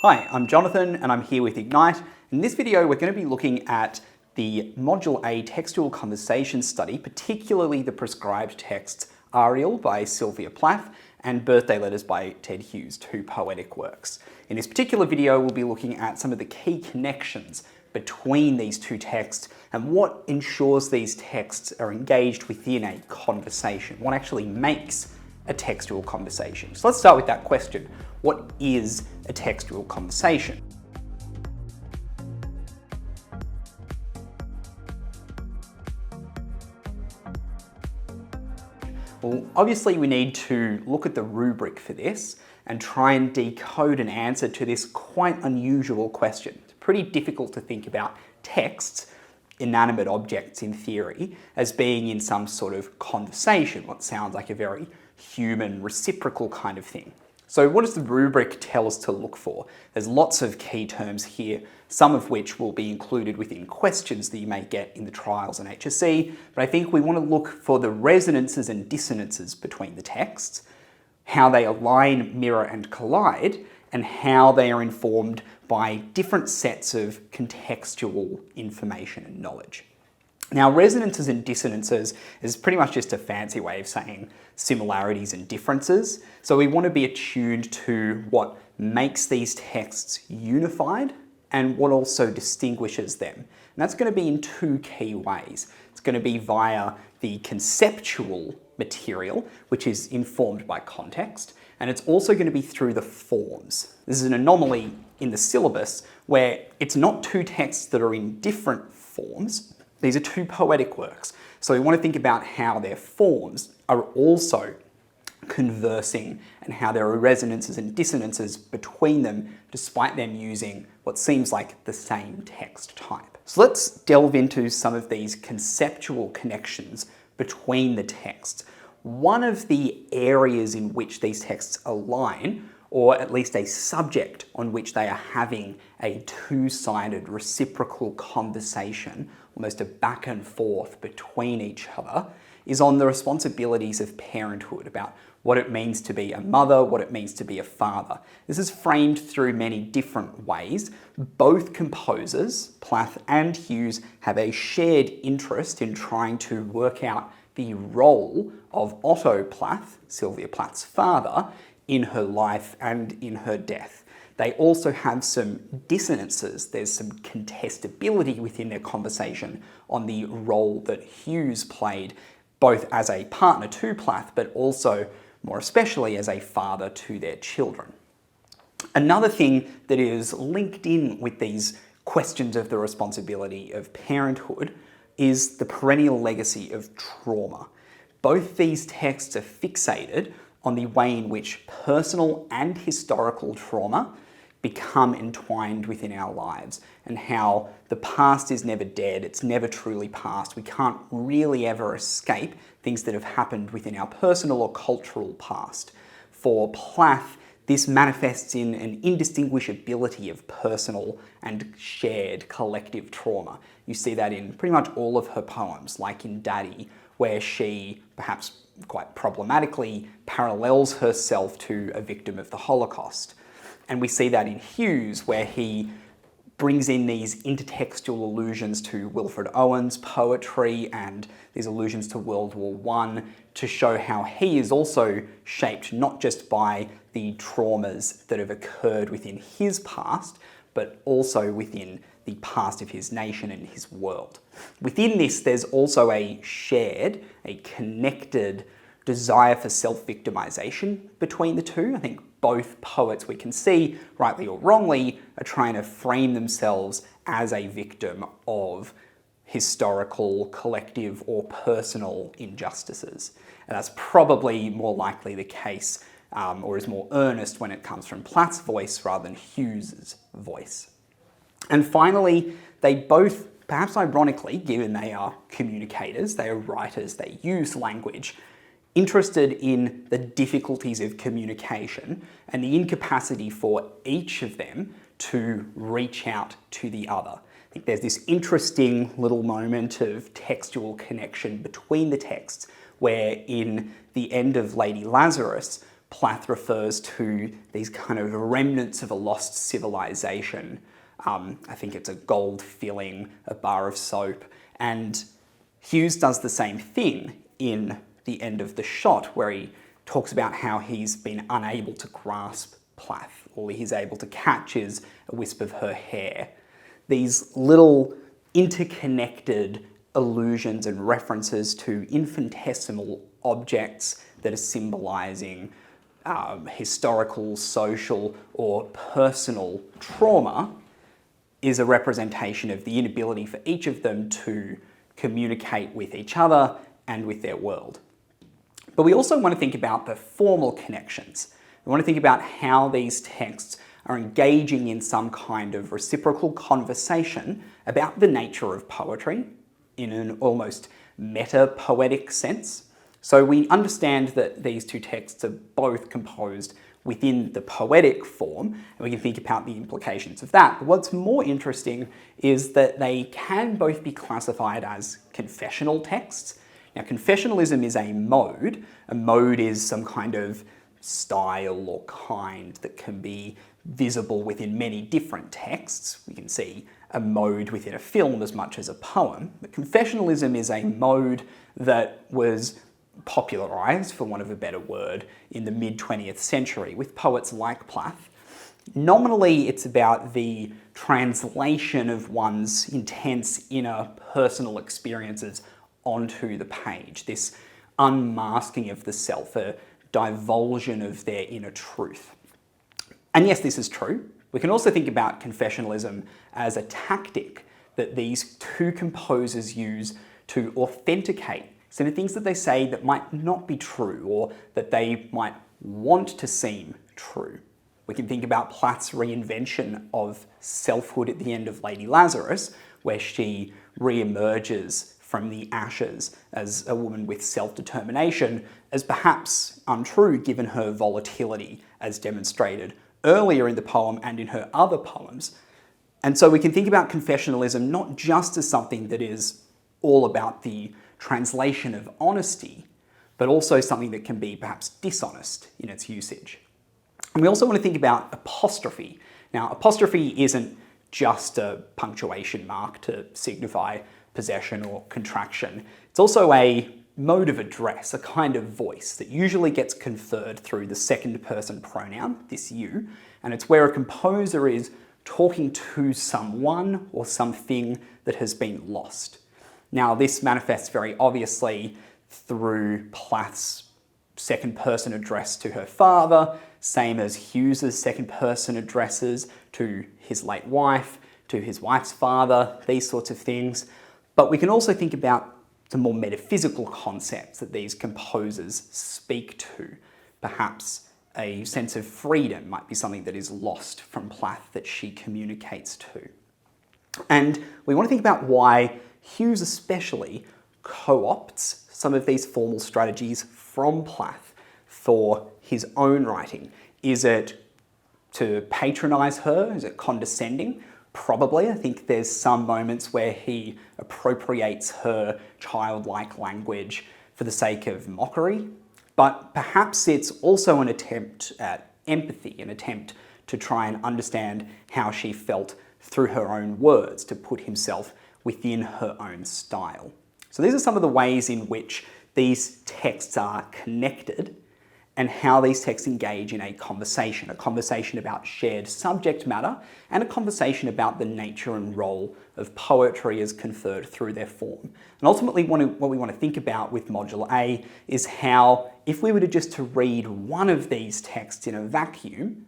Hi, I'm Jonathan and I'm here with Ignite. In this video, we're going to be looking at the Module A Textual Conversations study, particularly the prescribed texts Ariel by Sylvia Plath and Birthday Letters by Ted Hughes, two poetic works. In this particular video, we'll be looking at some of the key connections between these two texts and what ensures these texts are engaged within a conversation, what actually makes a textual conversation. So let's start with that question. What is a textual conversation? Well, obviously we need to look at the rubric for this and try and decode an answer to this quite unusual question. It's pretty difficult to think about texts, inanimate objects in theory, as being in some sort of conversation, what sounds like a very human, reciprocal kind of thing. So what does the rubric tell us to look for? There's lots of key terms here, some of which will be included within questions that you may get in the trials and HSC, but I think we want to look for the resonances and dissonances between the texts, how they align, mirror and collide, and how they are informed by different sets of contextual information and knowledge. Now, resonances and dissonances is pretty much just a fancy way of saying similarities and differences. So we want to be attuned to what makes these texts unified and what also distinguishes them. And that's going to be in two key ways. It's going to be via the conceptual material, which is informed by context, and it's also going to be through the forms. This is an anomaly in the syllabus where it's not two texts that are in different forms. These are two poetic works. So we want to think about how their forms are also conversing and how there are resonances and dissonances between them, despite them using what seems like the same text type. So let's delve into some of these conceptual connections between the texts. One of the areas in which these texts align, or at least a subject on which they are having a two-sided reciprocal conversation, almost a back and forth between each other, is on the responsibilities of parenthood, about what it means to be a mother, what it means to be a father. This is framed through many different ways. Both composers, Plath and Hughes, have a shared interest in trying to work out the role of Otto Plath, Sylvia Plath's father, in her life and in her death. They also have some dissonances. There's some contestability within their conversation on the role that Hughes played, both as a partner to Plath, but also more especially as a father to their children. Another thing that is linked in with these questions of the responsibility of parenthood is the perennial legacy of trauma. Both these texts are fixated on the way in which personal and historical trauma become entwined within our lives, and how the past is never dead, it's never truly past. We can't really ever escape things that have happened within our personal or cultural past. For Plath, this manifests in an indistinguishability of personal and shared collective trauma. You see that in pretty much all of her poems, like in Daddy, where she, perhaps quite problematically, parallels herself to a victim of the Holocaust. And we see that in Hughes, where he brings in these intertextual allusions to Wilfred Owen's poetry and these allusions to World War I to show how he is also shaped not just by the traumas that have occurred within his past, but also within the past of his nation and his world. Within this, there's also a shared, a connected desire for self-victimization between the two. I think both poets, we can see, rightly or wrongly, are trying to frame themselves as a victim of historical, collective, or personal injustices. And that's probably more likely the case, or is more earnest when it comes from Plath's voice rather than Hughes's voice. And finally, they both, perhaps ironically, given they are communicators, they are writers, they use language, interested in the difficulties of communication and the incapacity for each of them to reach out to the other. I think there's this interesting little moment of textual connection between the texts where in the end of Lady Lazarus, Plath refers to these kind of remnants of a lost civilization. I think it's a gold filling, a bar of soap. And Hughes does the same thing in the end of the shot, where he talks about how he's been unable to grasp Plath. All he's able to catch is a wisp of her hair. These little interconnected allusions and references to infinitesimal objects that are symbolizing historical, social, or personal trauma is a representation of the inability for each of them to communicate with each other and with their world. But we also want to think about the formal connections. We want to think about how these texts are engaging in some kind of reciprocal conversation about the nature of poetry in an almost meta-poetic sense. So we understand that these two texts are both composed within the poetic form, and we can think about the implications of that. But what's more interesting is that they can both be classified as confessional texts. Now, confessionalism is a mode. A mode is some kind of style or kind that can be visible within many different texts. We can see a mode within a film as much as a poem. But confessionalism is a mode that was popularized, for want of a better word, in the mid-20th century with poets like Plath. Nominally, it's about the translation of one's intense inner personal experiences onto the page, this unmasking of the self, a divulsion of their inner truth. And yes, this is true. We can also think about confessionalism as a tactic that these two composers use to authenticate some of the things that they say that might not be true, or that they might want to seem true. We can think about Plath's reinvention of selfhood at the end of Lady Lazarus, where she re-emerges from the ashes as a woman with self-determination, as perhaps untrue given her volatility as demonstrated earlier in the poem and in her other poems. And so we can think about confessionalism not just as something that is all about the translation of honesty, but also something that can be perhaps dishonest in its usage. And we also want to think about apostrophe. Now, apostrophe isn't just a punctuation mark to signify possession or contraction. It's also a mode of address, a kind of voice that usually gets conferred through the second person pronoun, this you, and it's where a composer is talking to someone or something that has been lost. Now, this manifests very obviously through Plath's second person address to her father, same as Hughes's second person addresses to his late wife, to his wife's father, these sorts of things. But we can also think about the more metaphysical concepts that these composers speak to. Perhaps a sense of freedom might be something that is lost from Plath that she communicates to. And we want to think about why Hughes especially co-opts some of these formal strategies from Plath for his own writing. Is it to patronize her? Is it condescending? Probably. I think there's some moments where he appropriates her childlike language for the sake of mockery, but perhaps it's also an attempt at empathy, an attempt to try and understand how she felt through her own words, to put himself within her own style. So these are some of the ways in which these texts are connected and how these texts engage in a conversation about shared subject matter, and a conversation about the nature and role of poetry as conferred through their form. And ultimately what we want to think about with Module A is how, if we were to just to read one of these texts in a vacuum,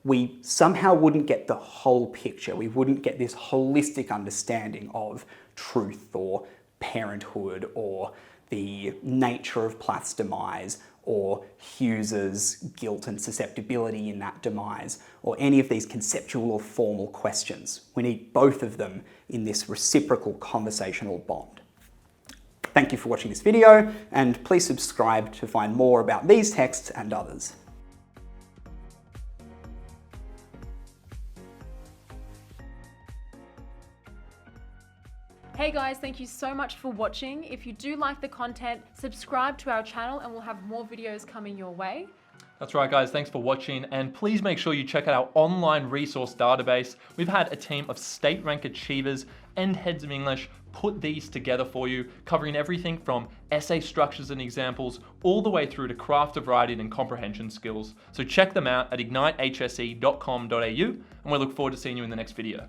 we somehow wouldn't get the whole picture. We wouldn't get this holistic understanding of truth or parenthood or the nature of Plath's demise or Hughes's guilt and susceptibility in that demise, or any of these conceptual or formal questions. We need both of them in this reciprocal conversational bond. Thank you for watching this video, and please subscribe to find more about these texts and others. Hey guys, thank you so much for watching. If you do like the content, subscribe to our channel and we'll have more videos coming your way. That's right, guys. Thanks for watching. And please make sure you check out our online resource database. We've had a team of state rank achievers and heads of English put these together for you, covering everything from essay structures and examples all the way through to craft of writing and comprehension skills. So check them out at ignitehse.com.au, and we look forward to seeing you in the next video.